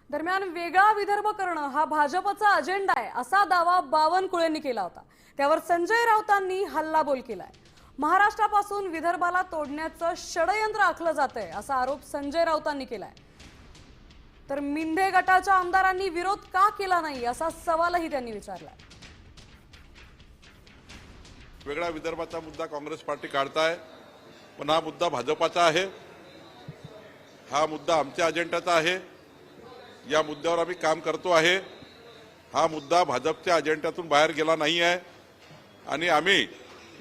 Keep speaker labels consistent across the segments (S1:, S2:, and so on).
S1: दरम्यान वेगळा विदर्भ करणं हा भाजपचा अजेंडा आहे असा दावा बावनकुळेंनी केला होता। त्यावर संजय राऊतांनी हल्लाबोल केलाय। महाराष्ट्रापासून विदर्भाला तोडण्याचं षडयंत्र आखलं जातंय असा आरोप संजय राऊतांनी केलाय। तर मिंधे गटाच्या आमदारांनी विरोध का केला नाही असा सवालही त्यांनी विचारला।
S2: वेगळा विदर्भाचा मुद्दा काँग्रेस पार्टी काढताय, पण हा मुद्दा भाजपाचा आहे, हा मुद्दा आमच्या अजेंड्याचा आहे। या मुद्द्यावर आम्ही काम करतो आहे। हा मुद्दा भाजपच्या अजेंड्यातून बाहेर गेला नाही आहे आणि आम्ही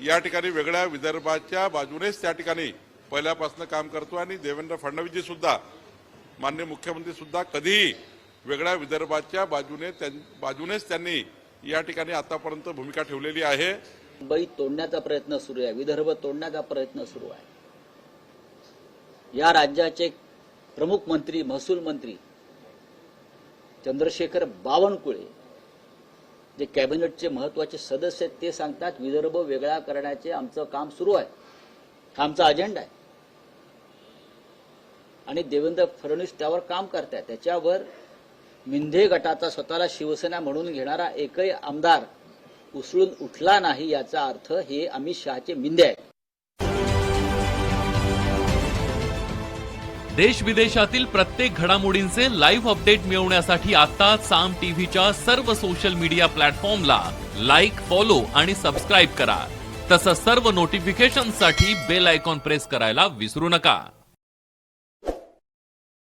S2: या ठिकाणी वेगळ्या विदर्भाच्या बाजूनेच त्या ठिकाणी पहिल्यापासून काम करतो आणि देवेंद्र फडणवीसजी सुद्धा, माननीय मुख्यमंत्री सुद्धा कधीही वेगळ्या विदर्भाच्या बाजूनेच त्यांनी या ठिकाणी आतापर्यंत भूमिका ठेवलेली आहे।
S3: मुंबई तोडण्याचा प्रयत्न सुरू आहे, विदर्भ तोडण्याचा प्रयत्न सुरू आहे। या राज्याचे प्रमुख मंत्री, महसूल मंत्री चंद्रशेखर बावनकुळे, जे कॅबिनेटचे महत्वाचे सदस्य आहेत, ते सांगतात विदर्भ वेगळा करण्याचे आमचं काम सुरू आहे, हा आमचा अजेंडा आहे आणि देवेंद्र फडणवीस त्यावर काम करतात। त्याच्यावर मिंधे गटाचा स्वतःला शिवसेना म्हणून घेणारा एकही आमदार उसळून उठला नाही, याचा अर्थ हे अमित शहाचे मिंधे आहेत।
S4: देश विदेशातील प्रत्येक घडामोडींचे लाईव्ह अपडेट मिळवण्यासाठी आता साम टीव्हीच्या सर्व सोशल मीडिया प्लॅटफॉर्मला लाईक, फॉलो आणि सबस्क्राईब करा। तसंच सर्व नोटिफिकेशनसाठी बेल आयकॉन प्रेस करायला विसरू नका।